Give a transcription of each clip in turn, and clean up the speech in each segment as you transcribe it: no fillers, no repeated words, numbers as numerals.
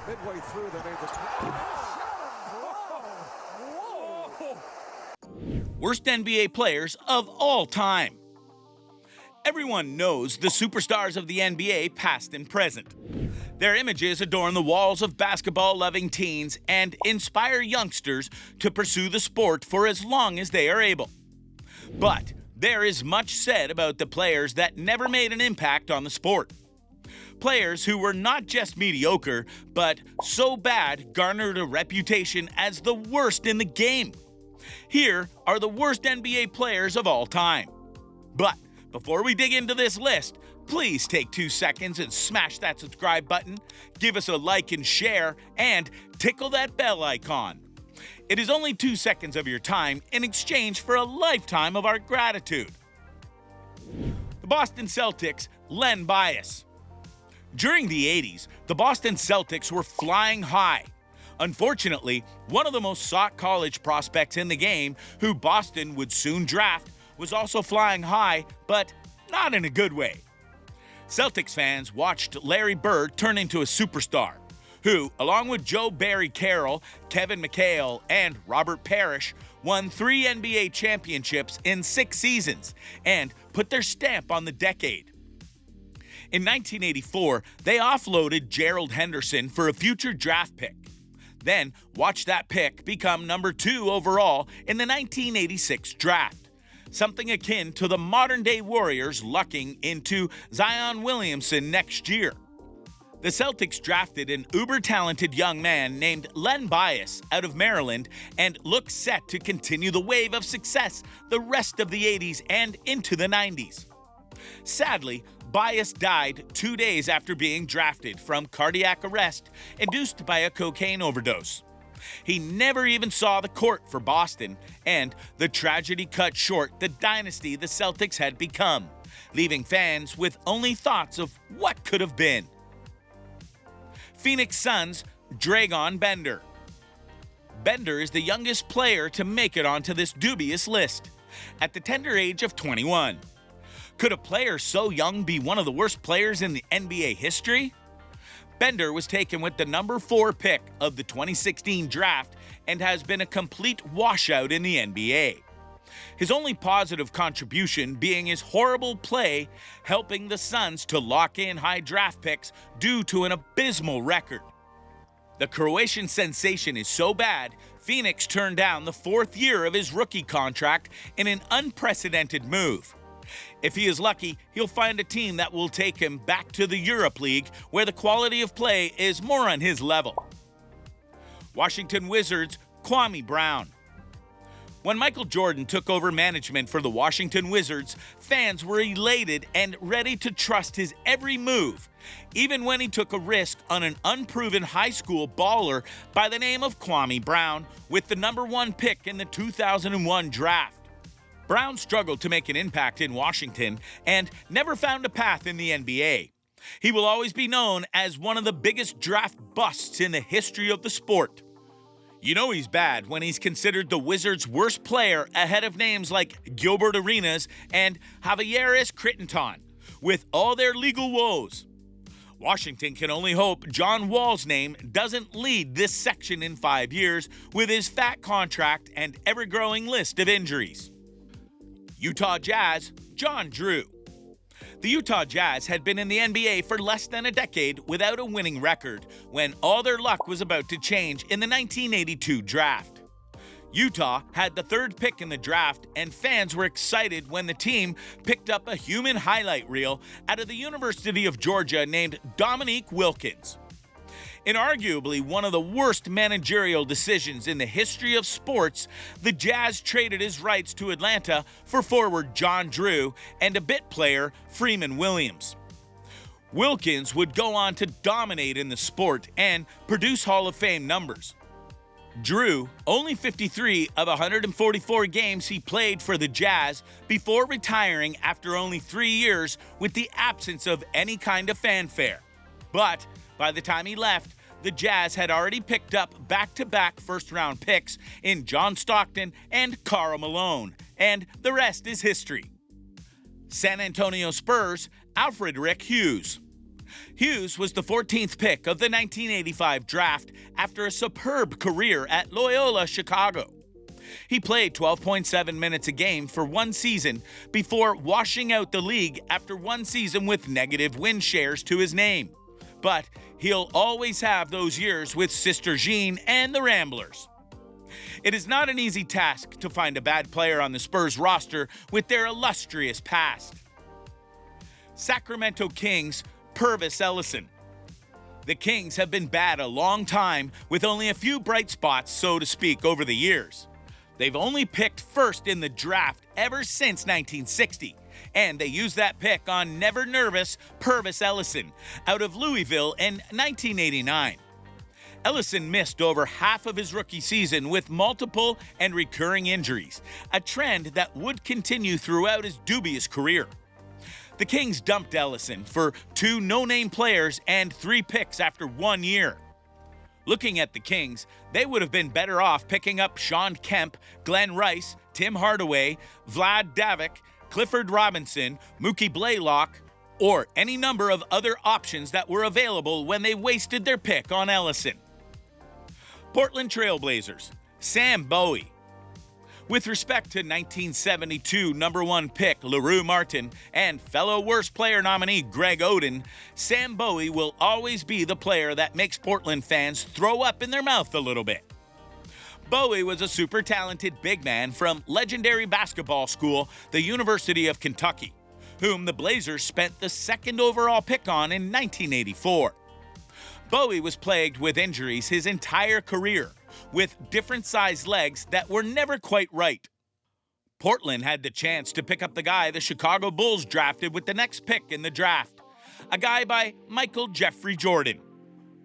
Midway through, they made the Worst NBA players of all time. Everyone knows the superstars of the NBA, past and present. Their images adorn the walls of basketball-loving teens and inspire youngsters to pursue the sport for as long as they are able. But there is much said about the players that never made an impact on the sport. Players who were not just mediocre, but so bad garnered a reputation as the worst in the game. Here are the worst NBA players of all time. But before we dig into this list, please take 2 seconds and smash that subscribe button, give us a like and share, and tickle that bell icon. It is only 2 seconds of your time in exchange for a lifetime of our gratitude. The Boston Celtics, Len Bias. During the 80s, the Boston Celtics were flying high. Unfortunately, one of the most sought college prospects in the game, who Boston would soon draft, was also flying high, but not in a good way. Celtics fans watched Larry Bird turn into a superstar, who, along with Joe Barry Carroll, Kevin McHale, and Robert Parrish, won 3 NBA championships in 6 seasons and put their stamp on the decade. In 1984, they offloaded Gerald Henderson for a future draft pick. Then watch that pick become number 2 overall in the 1986 draft, something akin to the modern-day Warriors lucking into Zion Williamson next year. The Celtics drafted an uber-talented young man named Len Bias out of Maryland and looked set to continue the wave of success the rest of the 80s and into the 90s. Sadly, Bias died 2 days after being drafted from cardiac arrest induced by a cocaine overdose. He never even saw the court for Boston, and the tragedy cut short the dynasty the Celtics had become, leaving fans with only thoughts of what could have been. Phoenix Suns, Dragon Bender. Bender is the youngest player to make it onto this dubious list, at the tender age of 21. Could a player so young be one of the worst players in the NBA history? Bender was taken with the number 4 pick of the 2016 draft and has been a complete washout in the NBA. His only positive contribution being his horrible play, helping the Suns to lock in high draft picks due to an abysmal record. The Croatian sensation is so bad, Phoenix turned down the 4th year of his rookie contract in an unprecedented move. If he is lucky, he'll find a team that will take him back to the Europe League, where the quality of play is more on his level. Washington Wizards, Kwame Brown. When Michael Jordan took over management for the Washington Wizards, fans were elated and ready to trust his every move, even when he took a risk on an unproven high school baller by the name of Kwame Brown with the number 1 pick in the 2001 draft. Brown struggled to make an impact in Washington and never found a path in the NBA. He will always be known as one of the biggest draft busts in the history of the sport. You know he's bad when he's considered the Wizards' worst player ahead of names like Gilbert Arenas and Javieris Crittenton, with all their legal woes. Washington can only hope John Wall's name doesn't lead this section in 5 years with his fat contract and ever-growing list of injuries. Utah Jazz, John Drew. The Utah Jazz had been in the NBA for less than a decade without a winning record when all their luck was about to change in the 1982 draft. Utah had the 3rd pick in the draft, and fans were excited when the team picked up a human highlight reel out of the University of Georgia named Dominique Wilkins. In arguably one of the worst managerial decisions in the history of sports, the Jazz traded his rights to Atlanta for forward John Drew and a bit player Freeman Williams. Wilkins would go on to dominate in the sport and produce Hall of Fame numbers. Drew, only 53 of 144 games he played for the Jazz before retiring after only 3 years with the absence of any kind of fanfare. But by the time he left, the Jazz had already picked up back-to-back first-round picks in John Stockton and Karl Malone, and the rest is history. San Antonio Spurs, Alfred Rick Hughes. Hughes was the 14th pick of the 1985 draft after a superb career at Loyola Chicago. He played 12.7 minutes a game for one season before washing out the league after one season with negative win shares to his name. But he'll always have those years with Sister Jean and the Ramblers. It is not an easy task to find a bad player on the Spurs roster with their illustrious past. Sacramento Kings Purvis Ellison. The Kings have been bad a long time with only a few bright spots, so to speak, over the years. They've only picked first in the draft ever since 1960, and they used that pick on never nervous Purvis Ellison out of Louisville in 1989. Ellison missed over half of his rookie season with multiple and recurring injuries, a trend that would continue throughout his dubious career. The Kings dumped Ellison for 2 no-name players and 3 picks after 1 year. Looking at the Kings, they would have been better off picking up Sean Kemp, Glenn Rice, Tim Hardaway, Vlad Davic, Clifford Robinson, Mookie Blaylock, or any number of other options that were available when they wasted their pick on Ellison. Portland Trailblazers, Sam Bowie. With respect to 1972 number 1 pick LaRue Martin and fellow worst player nominee Greg Oden, Sam Bowie will always be the player that makes Portland fans throw up in their mouth a little bit. Bowie was a super talented big man from legendary basketball school, the University of Kentucky, whom the Blazers spent the 2nd overall pick on in 1984. Bowie was plagued with injuries his entire career, with different-sized legs that were never quite right. Portland had the chance to pick up the guy the Chicago Bulls drafted with the next pick in the draft, a guy by Michael Jeffrey Jordan.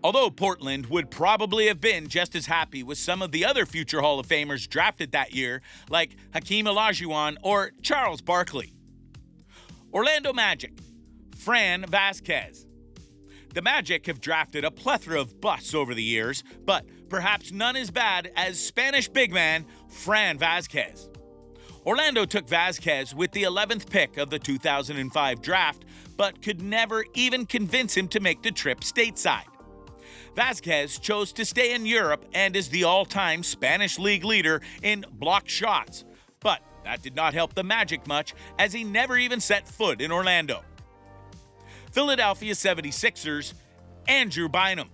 Although Portland would probably have been just as happy with some of the other future Hall of Famers drafted that year, like Hakeem Olajuwon or Charles Barkley. Orlando Magic, Fran Vasquez. The Magic have drafted a plethora of busts over the years, but perhaps none as bad as Spanish big man Fran Vasquez. Orlando took Vasquez with the 11th pick of the 2005 draft, but could never even convince him to make the trip stateside. Vasquez chose to stay in Europe and is the all-time Spanish league leader in blocked shots, but that did not help the Magic much as he never even set foot in Orlando. Philadelphia 76ers, Andrew Bynum.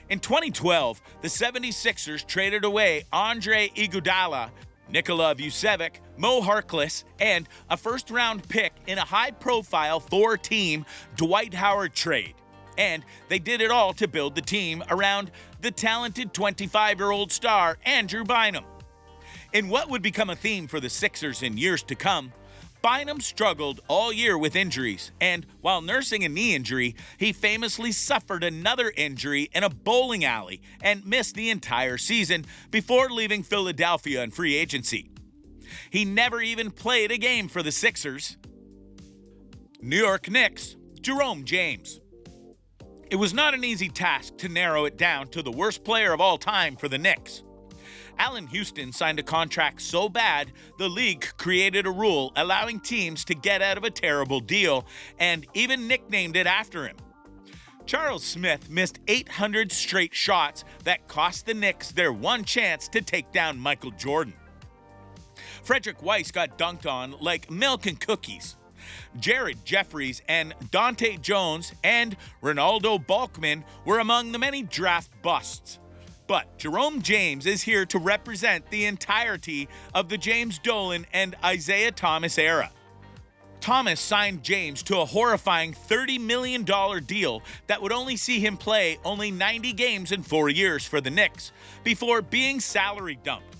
In 2012, the 76ers traded away Andre Iguodala, Nikola Vucevic, Mo Harkless, and a first-round pick in a high-profile 4-team Dwight Howard trade. And they did it all to build the team around the talented 25-year-old star Andrew Bynum. In what would become a theme for the Sixers in years to come, Bynum struggled all year with injuries, and while nursing a knee injury, he famously suffered another injury in a bowling alley and missed the entire season before leaving Philadelphia in free agency. He never even played a game for the Sixers. New York Knicks, Jerome James. It was not an easy task to narrow it down to the worst player of all time for the Knicks. Allen Houston signed a contract so bad, the league created a rule allowing teams to get out of a terrible deal, and even nicknamed it after him. Charles Smith missed 800 straight shots that cost the Knicks their one chance to take down Michael Jordan. Frederick Weiss got dunked on like milk and cookies. Jared Jeffries and Dante Jones and Ronaldo Balkman were among the many draft busts. But Jerome James is here to represent the entirety of the James Dolan and Isaiah Thomas era. Thomas signed James to a horrifying $30 million deal that would only see him play only 90 games in 4 years for the Knicks before being salary dumped.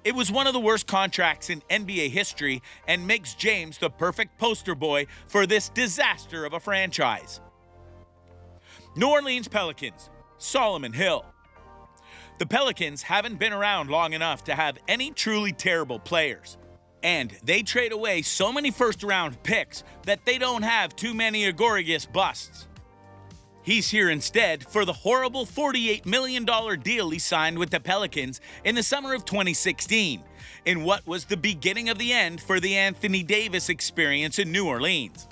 It was one of the worst contracts in NBA history and makes James the perfect poster boy for this disaster of a franchise. New Orleans Pelicans, Solomon Hill. The Pelicans haven't been around long enough to have any truly terrible players. And they trade away so many first-round picks that they don't have too many egregious busts. He's here instead for the horrible $48 million deal he signed with the Pelicans in the summer of 2016, in what was the beginning of the end for the Anthony Davis experience in New Orleans.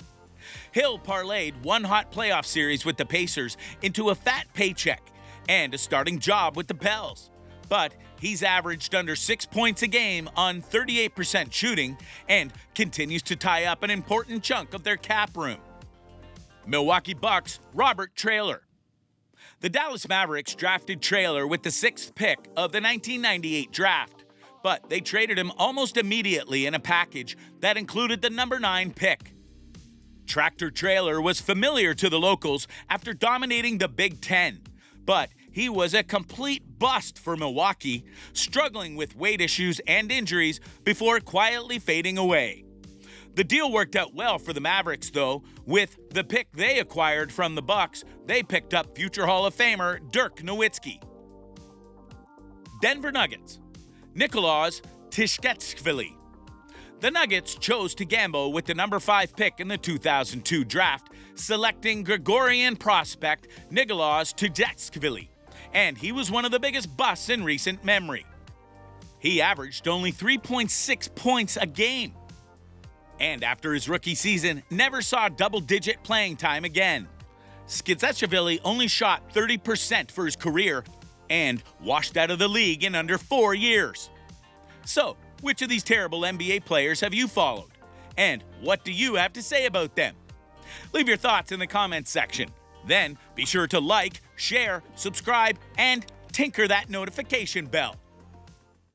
Hill parlayed one hot playoff series with the Pacers into a fat paycheck and a starting job with the Pels. But he's averaged under 6 points a game on 38% shooting and continues to tie up an important chunk of their cap room. Milwaukee Bucks Robert Traylor. The Dallas Mavericks drafted Traylor with the 6th pick of the 1998 draft, but they traded him almost immediately in a package that included the number 9 pick. Tractor Traylor was familiar to the locals after dominating the Big Ten, but he was a complete bust for Milwaukee, struggling with weight issues and injuries before quietly fading away. The deal worked out well for the Mavericks, though. With the pick they acquired from the Bucks, they picked up future Hall of Famer Dirk Nowitzki. Denver Nuggets Nikolaus Tishketskvili. The Nuggets chose to gamble with the number 5 pick in the 2002 draft, selecting Gregorian prospect Nikolaus Tishketskvili, and he was one of the biggest busts in recent memory. He averaged only 3.6 points a game, and after his rookie season, never saw double-digit playing time again. Tishketskvili only shot 30% for his career and washed out of the league in under 4 years. So, which of these terrible NBA players have you followed? And what do you have to say about them? Leave your thoughts in the comments section. Then be sure to like, share, subscribe, and tinker that notification bell.